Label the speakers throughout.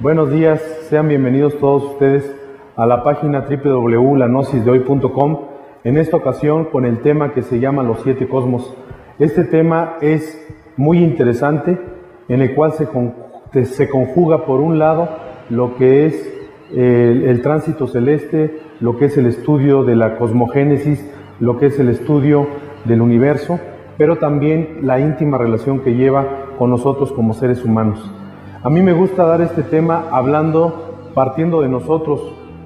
Speaker 1: Buenos días, sean bienvenidos todos ustedes a la página www.lanosisdehoy.com, en esta ocasión con el tema que se llama Los 7 Cosmos. Este tema es muy interesante, en el cual se conjuga por un lado lo que es el tránsito celeste, lo que es el estudio de la cosmogénesis, lo que es el estudio del universo, pero también la íntima relación que lleva con nosotros como seres humanos. A mí me gusta dar este tema partiendo de nosotros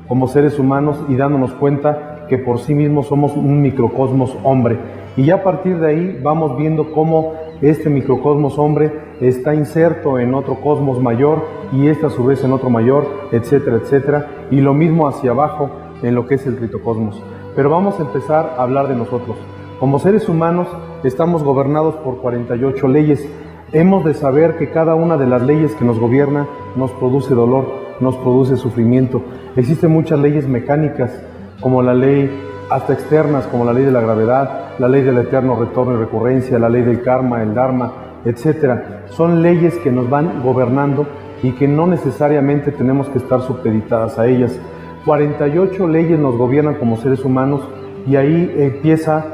Speaker 1: como seres humanos y dándonos cuenta que por sí mismos somos un microcosmos hombre. Y ya a partir de ahí vamos viendo cómo este microcosmos hombre está inserto en otro cosmos mayor y este a su vez en otro mayor, etcétera, etcétera. Y lo mismo hacia abajo en lo que es el tritocosmos. Pero vamos a empezar a hablar de nosotros. Como seres humanos estamos gobernados por 48 leyes. Hemos de saber que cada una de las leyes que nos gobierna nos produce dolor, nos produce sufrimiento. Existen muchas leyes mecánicas, como la ley hasta externas, como la ley de la gravedad, la ley del eterno retorno y recurrencia, la ley del karma, el dharma, etc. Son leyes que nos van gobernando y que no necesariamente tenemos que estar supeditadas a ellas. 48 leyes nos gobiernan como seres humanos y ahí empieza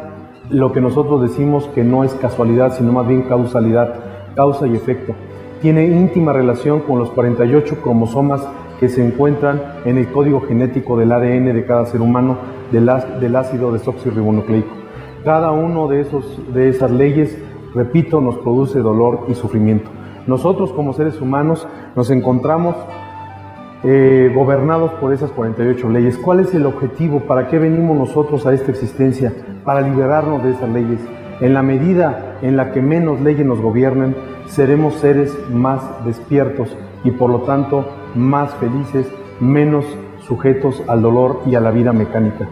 Speaker 1: lo que nosotros decimos que no es casualidad, sino más bien causalidad. Causa y efecto. Tiene íntima relación con los 48 cromosomas que se encuentran en el código genético del ADN de cada ser humano del ácido desoxirribonucleico. Cada uno de esas leyes, repito, nos produce dolor y sufrimiento. Nosotros como seres humanos nos encontramos gobernados por esas 48 leyes. ¿Cuál es el objetivo? ¿Para qué venimos nosotros a esta existencia? Para liberarnos de esas leyes. En la medida en la que menos leyes nos gobiernen, seremos seres más despiertos y por lo tanto más felices, menos sujetos al dolor y a la vida mecánica.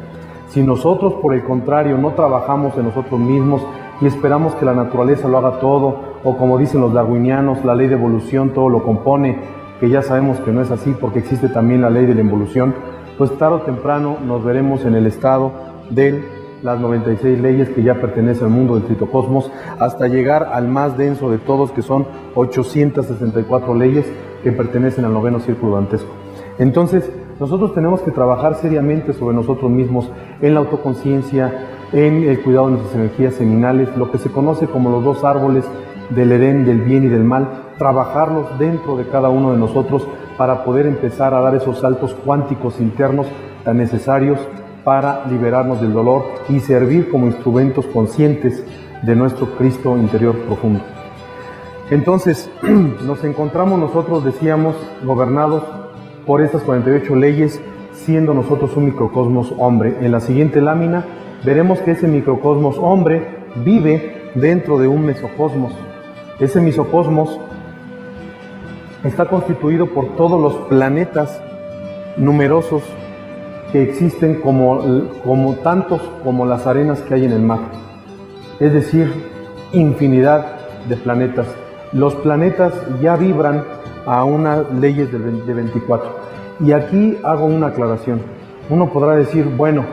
Speaker 1: Si nosotros, por el contrario, no trabajamos en nosotros mismos y esperamos que la naturaleza lo haga todo, o como dicen los darwinianos, la ley de evolución todo lo compone, que ya sabemos que no es así porque existe también la ley de la involución, pues tarde o temprano nos veremos en el estado de las 96 leyes que ya pertenecen al mundo del tritocosmos, hasta llegar al más denso de todos, que son 864 leyes que pertenecen al noveno círculo dantesco. Entonces, nosotros tenemos que trabajar seriamente sobre nosotros mismos, en la autoconciencia, en el cuidado de nuestras energías seminales, lo que se conoce como los 2 árboles del Edén, del bien y del mal, trabajarlos dentro de cada uno de nosotros para poder empezar a dar esos saltos cuánticos internos tan necesarios para liberarnos del dolor y servir como instrumentos conscientes de nuestro Cristo interior profundo. Entonces, nos encontramos nosotros, decíamos, gobernados por estas 48 leyes, siendo nosotros un microcosmos hombre. En la siguiente lámina veremos que ese microcosmos hombre vive dentro de un mesocosmos. Ese mesocosmos está constituido por todos los planetas numerosos que existen como tantos como las arenas que hay en el mar, es decir, infinidad de planetas. Los planetas ya vibran a unas leyes de 24. Y aquí hago una aclaración. Uno podrá decir, bueno,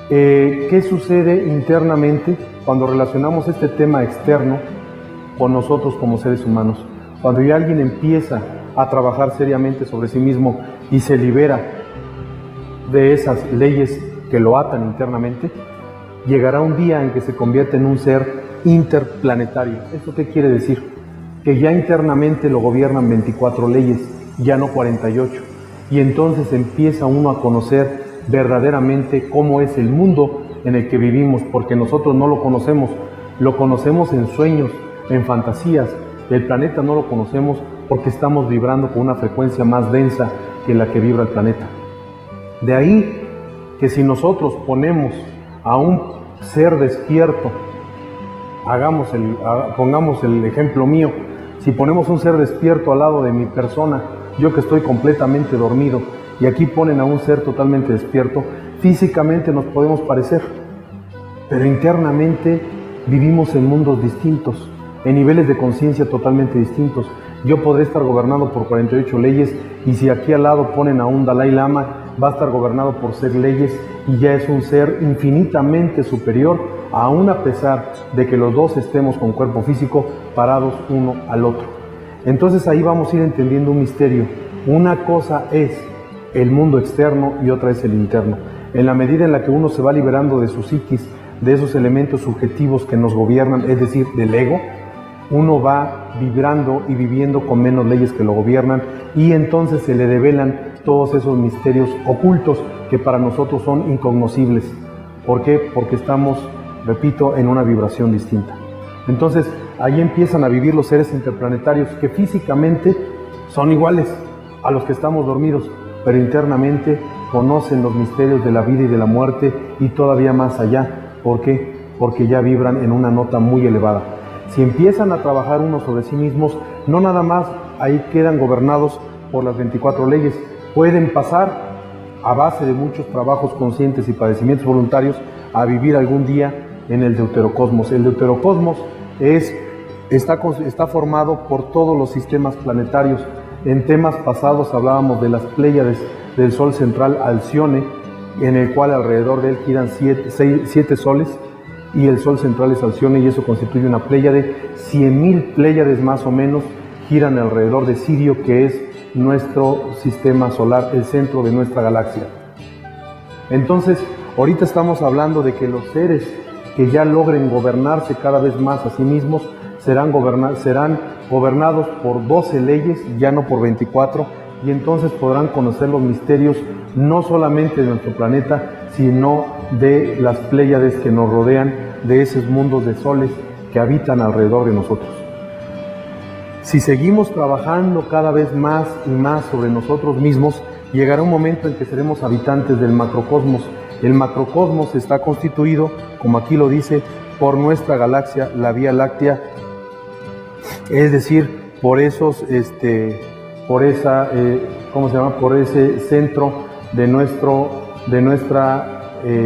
Speaker 1: ¿qué sucede internamente cuando relacionamos este tema externo con nosotros como seres humanos? Cuando ya alguien empieza a trabajar seriamente sobre sí mismo y se libera de esas leyes que lo atan internamente, llegará un día en que se convierte en un ser interplanetario. ¿Esto qué quiere decir? Que ya internamente lo gobiernan 24 leyes, ya no 48. Y entonces empieza uno a conocer verdaderamente cómo es el mundo en el que vivimos, porque nosotros no lo conocemos en sueños, en fantasías. El planeta no lo conocemos porque estamos vibrando con una frecuencia más densa que la que vibra el planeta. De ahí que si nosotros ponemos a un ser despierto, pongamos el ejemplo mío, si ponemos un ser despierto al lado de mi persona, yo que estoy completamente dormido, y aquí ponen a un ser totalmente despierto, físicamente nos podemos parecer, pero internamente vivimos en mundos distintos, en niveles de conciencia totalmente distintos. Yo podré estar gobernado por 48 leyes y si aquí al lado ponen a un Dalai Lama, va a estar gobernado por 6 leyes y ya es un ser infinitamente superior, aún a pesar de que los dos estemos con cuerpo físico parados uno al otro. Entonces ahí vamos a ir entendiendo un misterio. Una cosa es el mundo externo y otra es el interno. En la medida en la que uno se va liberando de su psiquis, de esos elementos subjetivos que nos gobiernan, es decir, del ego, uno va vibrando y viviendo con menos leyes que lo gobiernan, y entonces se le develan todos esos misterios ocultos que para nosotros son incognoscibles. ¿Por qué? Porque estamos, repito, en una vibración distinta. Entonces, ahí empiezan a vivir los seres interplanetarios que físicamente son iguales a los que estamos dormidos, pero internamente conocen los misterios de la vida y de la muerte y todavía más allá. ¿Por qué? Porque ya vibran en una nota muy elevada. Si empiezan a trabajar uno sobre sí mismos, no nada más ahí quedan gobernados por las 24 leyes, pueden pasar a base de muchos trabajos conscientes y padecimientos voluntarios a vivir algún día en el deuterocosmos. El deuterocosmos está formado por todos los sistemas planetarios. En temas pasados hablábamos de las Pléyades, del Sol central Alcione, en el cual alrededor de él giran 7 soles, y el Sol central es Alcione, y eso constituye una Pléyade. 100.000 Pléyades más o menos giran alrededor de Sirio, que es nuestro sistema solar, el centro de nuestra galaxia. Entonces, ahorita estamos hablando de que los seres que ya logren gobernarse cada vez más a sí mismos serán gobernados por 12 leyes, ya no por 24, y entonces podrán conocer los misterios no solamente de nuestro planeta, sino de las Pléyades que nos rodean, de esos mundos de soles que habitan alrededor de nosotros. Si seguimos trabajando cada vez más y más sobre nosotros mismos, llegará un momento en que seremos habitantes del macrocosmos. El macrocosmos está constituido, como aquí lo dice, por nuestra galaxia, la Vía Láctea, es decir, por ese centro de nuestra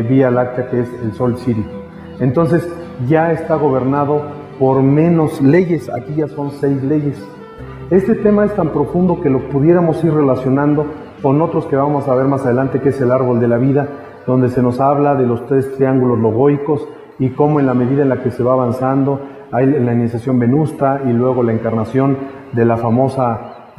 Speaker 1: Vía Láctea, que es el Sol Sirio. Entonces ya está gobernado por menos leyes, aquí ya son 6 leyes. Este tema es tan profundo que lo pudiéramos ir relacionando con otros que vamos a ver más adelante, que es el árbol de la vida, donde se nos habla de los 3 triángulos logoicos y cómo en la medida en la que se va avanzando hay la iniciación venusta y luego la encarnación de la famosa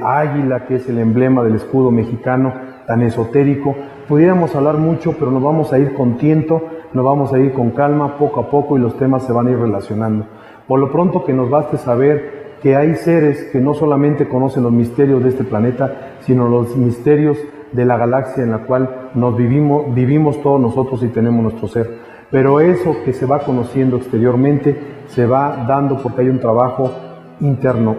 Speaker 1: águila, que es el emblema del escudo mexicano, tan esotérico. Pudiéramos hablar mucho, pero nos vamos a ir con tiento, nos vamos a ir con calma, poco a poco, y los temas se van a ir relacionando. Por lo pronto, que nos baste saber que hay seres que no solamente conocen los misterios de este planeta, sino los misterios de la galaxia en la cual vivimos todos nosotros y tenemos nuestro ser. Pero eso que se va conociendo exteriormente se va dando porque hay un trabajo interno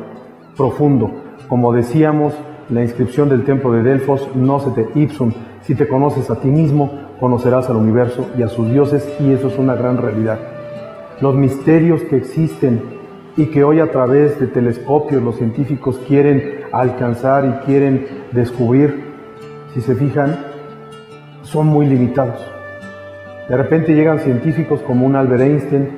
Speaker 1: profundo. Como decíamos, la inscripción del templo de Delfos, nocete ipsum. Si te conoces a ti mismo, conocerás al universo y a sus dioses, y eso es una gran realidad. Los misterios que existen y que hoy a través de telescopios los científicos quieren alcanzar y quieren descubrir, si se fijan, son muy limitados. De repente llegan científicos como un Albert Einstein,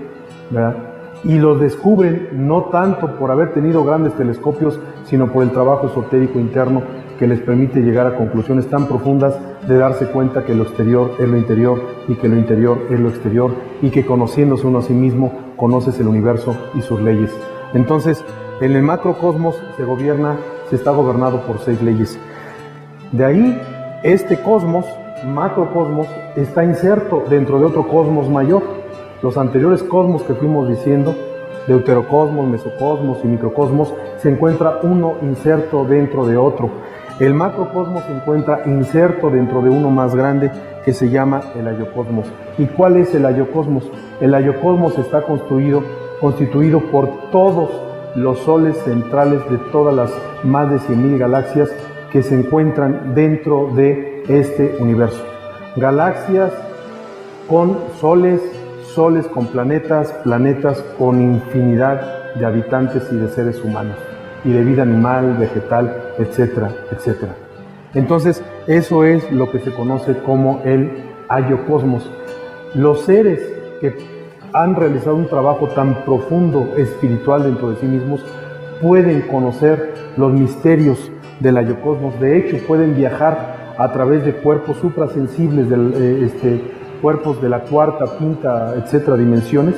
Speaker 1: ¿verdad?, y los descubren no tanto por haber tenido grandes telescopios, sino por el trabajo esotérico interno que les permite llegar a conclusiones tan profundas de darse cuenta que lo exterior es lo interior y que lo interior es lo exterior, y que conociéndose uno a sí mismo, conoces el universo y sus leyes. Entonces, en el macrocosmos se está gobernado por 6 leyes. De ahí, este cosmos, macrocosmos, está inserto dentro de otro cosmos mayor. Los anteriores cosmos que fuimos diciendo, deuterocosmos, mesocosmos y microcosmos, se encuentra uno inserto dentro de otro. El macrocosmos se encuentra inserto dentro de uno más grande que se llama el ayocosmos. ¿Y cuál es el ayocosmos? El ayocosmos está constituido por todos los soles centrales de todas las más de 100.000 galaxias que se encuentran dentro de este universo. Galaxias con soles con planetas con infinidad de habitantes y de seres humanos, y de vida animal, vegetal, etcétera, etcétera. Entonces, eso es lo que se conoce como el ayocosmos. Los seres que han realizado un trabajo tan profundo espiritual dentro de sí mismos pueden conocer los misterios del ayocosmos. De hecho, pueden viajar a través de cuerpos suprasensibles, cuerpos de la cuarta, quinta, etcétera, dimensiones,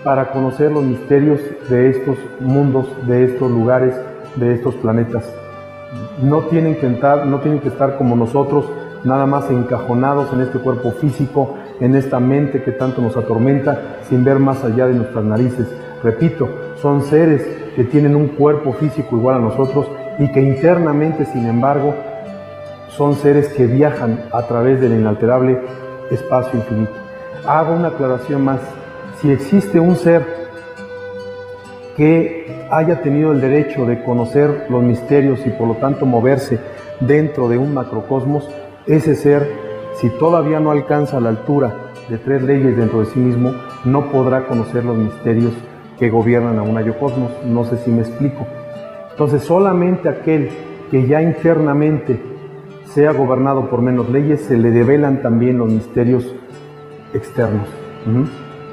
Speaker 1: para conocer los misterios de estos mundos, de estos lugares, de estos planetas. No tienen que estar como nosotros, nada más encajonados en este cuerpo físico, en esta mente que tanto nos atormenta, sin ver más allá de nuestras narices. Repito, son seres que tienen un cuerpo físico igual a nosotros y que internamente, sin embargo, son seres que viajan a través del inalterable espacio infinito. Hago una aclaración más. Si existe un ser que haya tenido el derecho de conocer los misterios y por lo tanto moverse dentro de un macrocosmos, ese ser, si todavía no alcanza la altura de 3 leyes dentro de sí mismo, no podrá conocer los misterios que gobiernan a un ayocosmos. No sé si me explico. Entonces, solamente aquel que ya internamente sea gobernado por menos leyes, se le develan también los misterios externos.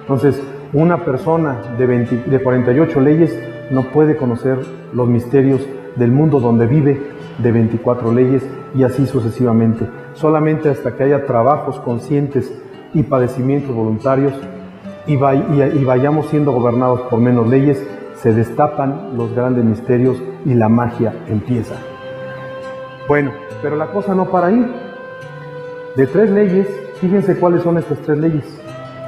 Speaker 1: Entonces, una persona de 48 leyes no puede conocer los misterios del mundo donde vive de 24 leyes y así sucesivamente. Solamente hasta que haya trabajos conscientes y padecimientos voluntarios y vayamos siendo gobernados por menos leyes, se destapan los grandes misterios y la magia empieza. Bueno, pero la cosa no para ahí. De 3 leyes, fíjense cuáles son estas 3 leyes.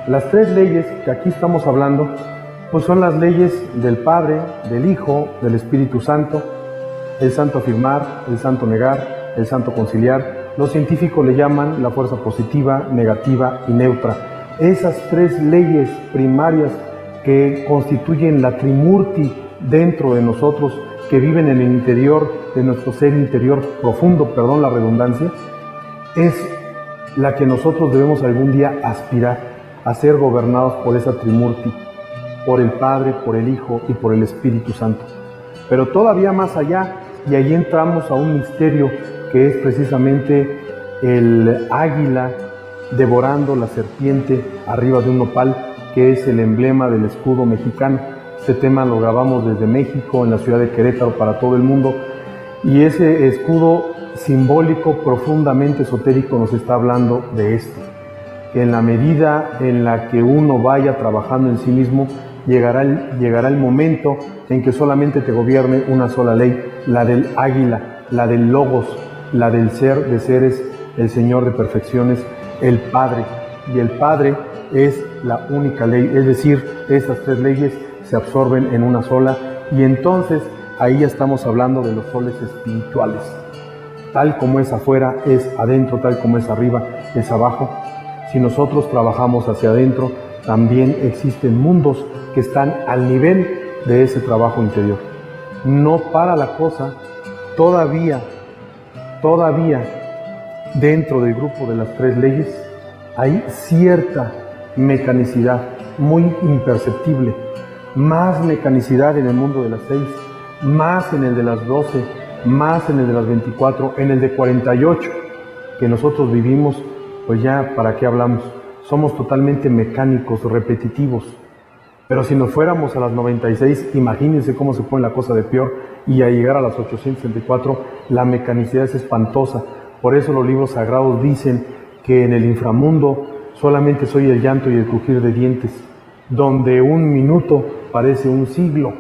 Speaker 1: Las 3 leyes que aquí estamos hablando, pues son las leyes del Padre, del Hijo, del Espíritu Santo, el santo afirmar, el santo negar, el santo conciliar. Los científicos le llaman la fuerza positiva, negativa y neutra. Esas 3 leyes primarias que constituyen la Trimurti dentro de nosotros, que viven en el interior de nuestro ser interior profundo, perdón la redundancia, es la que nosotros debemos algún día aspirar a ser gobernados por esa Trimurti, por el Padre, por el Hijo y por el Espíritu Santo. Pero todavía más allá, y ahí entramos a un misterio que es precisamente el águila devorando la serpiente arriba de un nopal, que es el emblema del escudo mexicano. Este tema lo grabamos desde México, en la ciudad de Querétaro, para todo el mundo, y ese escudo simbólico profundamente esotérico nos está hablando de esto, que en la medida en la que uno vaya trabajando en sí mismo, llegará el momento en que solamente te gobierne una sola ley, la del águila, la del logos, la del ser de seres, el Señor de perfecciones, el Padre. Y el Padre es la única ley, es decir, estas 3 leyes se absorben en una sola, y entonces ahí ya estamos hablando de los soles espirituales. Tal como es afuera, es adentro, tal como es arriba, es abajo. Si nosotros trabajamos hacia adentro, también existen mundos que están al nivel de ese trabajo interior. No para la cosa, todavía dentro del grupo de las 3 leyes hay cierta mecanicidad muy imperceptible, más mecanicidad en el mundo de las 6, más en el de las 12, más en el de las 24, en el de 48 que nosotros vivimos, pues ya para qué hablamos, somos totalmente mecánicos, repetitivos. Pero si nos fuéramos a las 96, imagínense cómo se pone la cosa de peor, y a llegar a las 864, la mecanicidad es espantosa. Por eso los libros sagrados dicen que en el inframundo solamente soy el llanto y el crujir de dientes, donde un minuto parece un siglo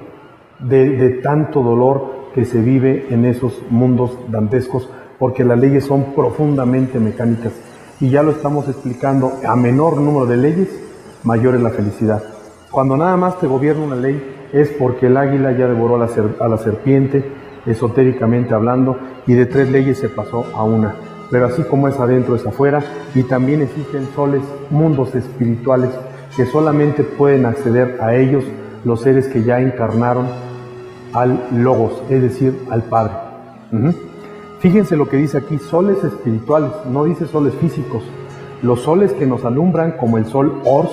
Speaker 1: de tanto dolor que se vive en esos mundos dantescos, porque las leyes son profundamente mecánicas. Y ya lo estamos explicando, a menor número de leyes, mayor es la felicidad. Cuando nada más te gobierna una ley, es porque el águila ya devoró a la serpiente, esotéricamente hablando, y de 3 leyes se pasó a una. Pero así como es adentro, es afuera, y también existen soles, mundos espirituales, que solamente pueden acceder a ellos los seres que ya encarnaron al Logos, es decir, al Padre. Fíjense lo que dice aquí, soles espirituales, no dice soles físicos. Los soles que nos alumbran, como el sol Ors,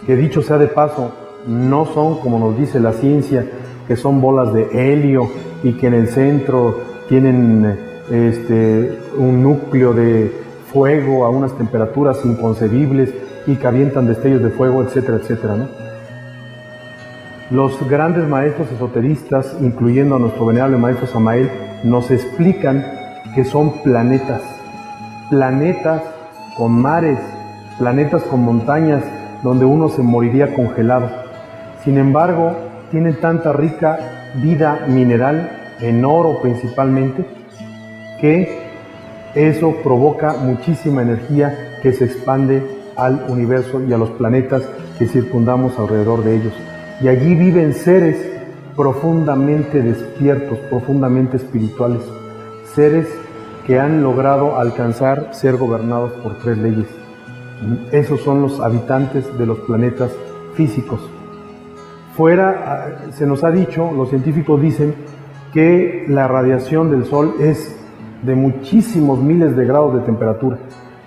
Speaker 1: que dicho sea de paso, no son, como nos dice la ciencia, que son bolas de helio y que en el centro tienen un núcleo de fuego a unas temperaturas inconcebibles y que avientan destellos de fuego, etcétera, etcétera, ¿no? Los grandes maestros esoteristas, incluyendo a nuestro venerable maestro Samael, nos explican que son planetas con mares, planetas con montañas, donde uno se moriría congelado. Sin embargo, tienen tanta rica vida mineral, en oro principalmente, que eso provoca muchísima energía que se expande al universo y a los planetas que circundamos alrededor de ellos. Y allí viven seres profundamente despiertos, profundamente espirituales, seres que han logrado alcanzar ser gobernados por 3 leyes. Esos son los habitantes de los planetas físicos. Fuera, se nos ha dicho, los científicos dicen que la radiación del Sol es de muchísimos miles de grados de temperatura,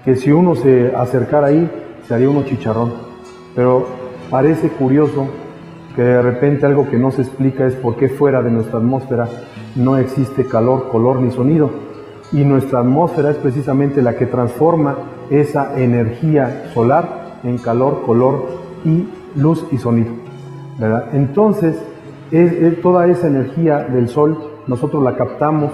Speaker 1: que si uno se acercara ahí, se haría uno chicharrón. Pero parece curioso que de repente algo que no se explica es por qué fuera de nuestra atmósfera no existe calor, color ni sonido. Y nuestra atmósfera es precisamente la que transforma esa energía solar en calor, color y luz y sonido, ¿verdad? Entonces, toda esa energía del Sol nosotros la captamos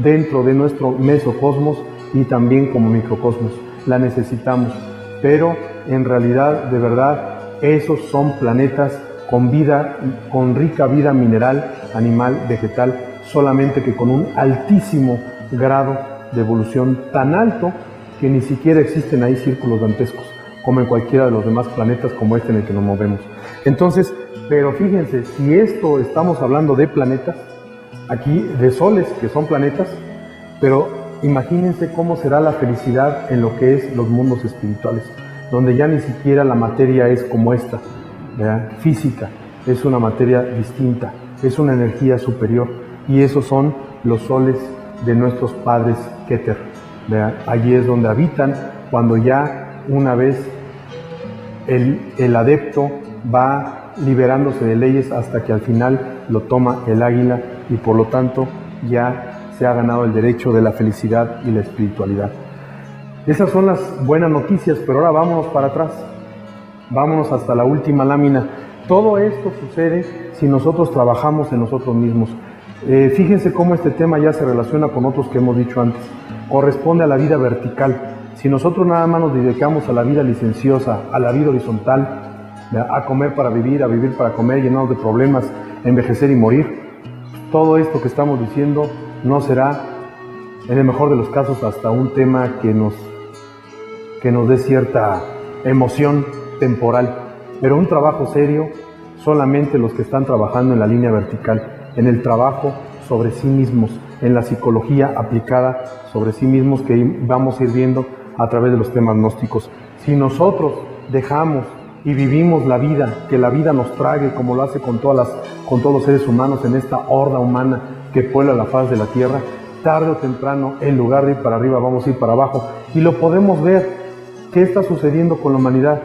Speaker 1: dentro de nuestro mesocosmos y también como microcosmos. La necesitamos, pero en realidad, de verdad, esos son planetas con vida, con rica vida mineral, animal, vegetal, solamente que con un altísimo grado de evolución, tan alto que ni siquiera existen ahí círculos dantescos, como en cualquiera de los demás planetas como este en el que nos movemos. Entonces, pero fíjense, si esto estamos hablando de planetas, aquí de soles que son planetas, pero imagínense cómo será la felicidad en lo que es los mundos espirituales, donde ya ni siquiera la materia es como esta, ¿verdad? Física, es una materia distinta, es una energía superior, y esos son los soles de nuestros padres Keter, ¿verdad? Allí es donde habitan cuando ya una vez el adepto va liberándose de leyes hasta que al final lo toma el águila y por lo tanto ya se ha ganado el derecho de la felicidad y la espiritualidad. Esas son las buenas noticias, pero ahora vámonos para atrás, vámonos hasta la última lámina. Todo esto sucede si nosotros trabajamos en nosotros mismos. Fíjense cómo este tema ya se relaciona con otros que hemos dicho antes. Corresponde a la vida vertical. Si nosotros nada más nos dedicamos a la vida licenciosa, a la vida horizontal, a comer para vivir, a vivir para comer, llenados de problemas, envejecer y morir, todo esto que estamos diciendo no será, en el mejor de los casos, hasta un tema que nos dé cierta emoción temporal. Pero un trabajo serio, solamente los que están trabajando en la línea vertical, en el trabajo sobre sí mismos, en la psicología aplicada sobre sí mismos que vamos a ir viendo a través de los temas gnósticos. Si nosotros dejamos y vivimos la vida, que la vida nos trague como lo hace con todos los seres humanos en esta horda humana que puebla la faz de la tierra, tarde o temprano, en lugar de ir para arriba, vamos a ir para abajo. Y lo podemos ver. ¿Qué está sucediendo con la humanidad?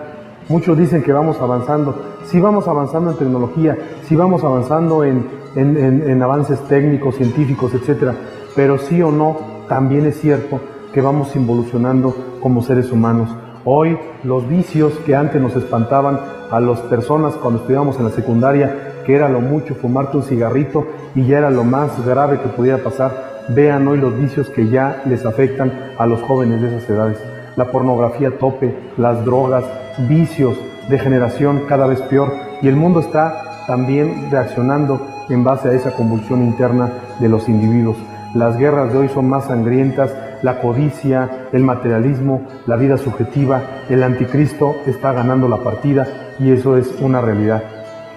Speaker 1: Muchos dicen que vamos avanzando. Sí vamos avanzando en tecnología, sí vamos avanzando en avances técnicos, científicos, etcétera. Pero sí o no, también es cierto que vamos involucionando como seres humanos. Hoy los vicios que antes nos espantaban a las personas cuando estudiábamos en la secundaria, que era lo mucho fumarte un cigarrito y ya era lo más grave que pudiera pasar, vean hoy los vicios que ya les afectan a los jóvenes de esas edades. La pornografía a tope, las drogas, vicios, degeneración cada vez peor, y el mundo está también reaccionando en base a esa convulsión interna de los individuos. Las guerras de hoy son más sangrientas, la codicia, el materialismo, la vida subjetiva, el anticristo está ganando la partida y eso es una realidad.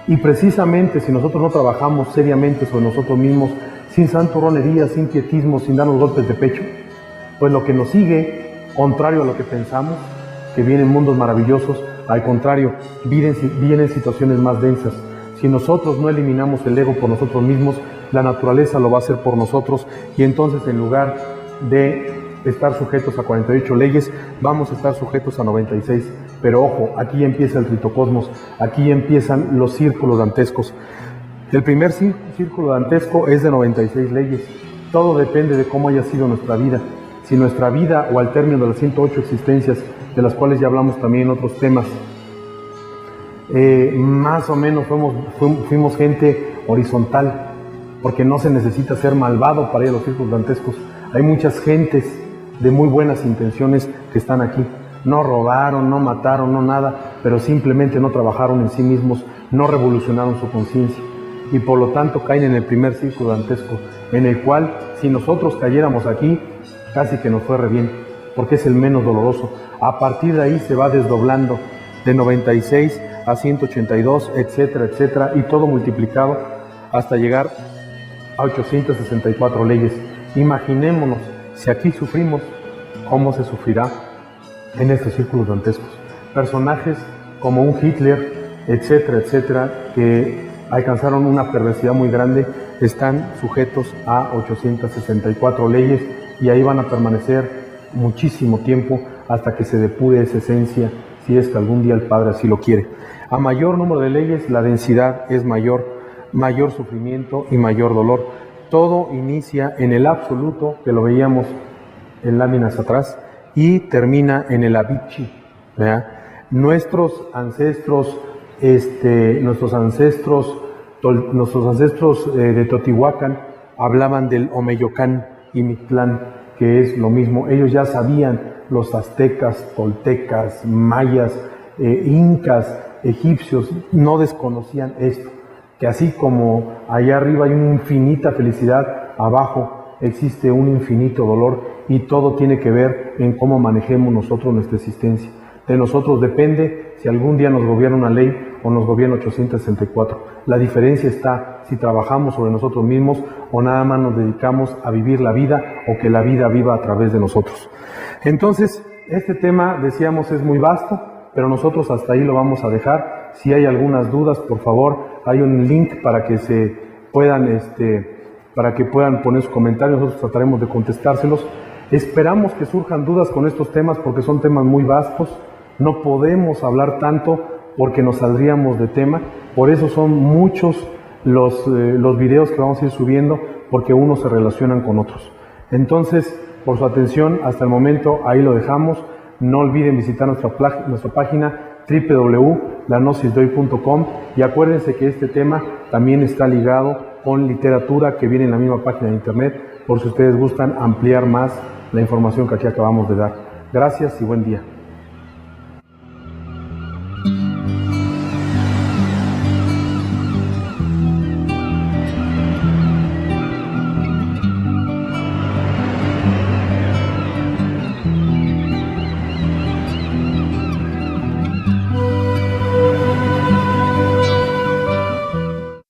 Speaker 1: Y precisamente si nosotros no trabajamos seriamente sobre nosotros mismos, sin santurronería, sin pietismo, sin darnos golpes de pecho, pues lo que nos sigue, contrario a lo que pensamos, que vienen mundos maravillosos, al contrario, vienen situaciones más densas. Si nosotros no eliminamos el ego por nosotros mismos, la naturaleza lo va a hacer por nosotros y entonces en lugar de estar sujetos a 48 leyes, vamos a estar sujetos a 96. Pero ojo, aquí empieza el tritocosmos, aquí empiezan los círculos dantescos. El primer círculo dantesco es de 96 leyes. Todo depende de cómo haya sido nuestra vida. Si nuestra vida o al término de las 108 existencias, de las cuales ya hablamos también en otros temas, más o menos fuimos gente horizontal, porque no se necesita ser malvado para ir a los círculos dantescos. Hay muchas gentes de muy buenas intenciones que están aquí. No robaron, no mataron, no nada, pero simplemente no trabajaron en sí mismos, no revolucionaron su conciencia y por lo tanto caen en el primer círculo dantesco, en el cual si nosotros cayéramos aquí, casi que nos fue re bien, porque es el menos doloroso. A partir de ahí se va desdoblando de 96 a 182, etcétera, etcétera, y todo multiplicado hasta llegar a 864 leyes. Imaginémonos, si aquí sufrimos, ¿cómo se sufrirá en estos círculos dantescos? Personajes como un Hitler, etcétera, etcétera, que alcanzaron una perversidad muy grande, están sujetos a 864 leyes y ahí van a permanecer muchísimo tiempo hasta que se depure esa esencia, si es que algún día el Padre así lo quiere. A mayor número de leyes, la densidad es mayor, mayor sufrimiento y mayor dolor. Todo inicia en el absoluto, que lo veíamos en láminas atrás, y termina en el Avicii, ¿verdad? Nuestros ancestros de Teotihuacán hablaban del Omeyocán y Mictlán, que es lo mismo. Ellos ya sabían, los aztecas, toltecas, mayas, incas, egipcios, no desconocían esto, que así como allá arriba hay una infinita felicidad, abajo existe un infinito dolor y todo tiene que ver en cómo manejemos nosotros nuestra existencia. De nosotros depende si algún día nos gobierna una ley o nos gobierna 864. La diferencia está si trabajamos sobre nosotros mismos o nada más nos dedicamos a vivir la vida o que la vida viva a través de nosotros. Entonces, este tema, decíamos, es muy vasto, pero nosotros hasta ahí lo vamos a dejar. Si hay algunas dudas, por favor, hay un link para que se puedan, para que puedan poner sus comentarios, nosotros trataremos de contestárselos. Esperamos que surjan dudas con estos temas porque son temas muy vastos. No podemos hablar tanto porque nos saldríamos de tema, por eso son muchos los videos que vamos a ir subiendo, porque unos se relacionan con otros. Entonces, por su atención, hasta el momento, ahí lo dejamos. No olviden visitar nuestra página www.lanosisdoy.com y acuérdense que este tema también está ligado con literatura que viene en la misma página de internet, por si ustedes gustan ampliar más la información que aquí acabamos de dar. Gracias y buen día.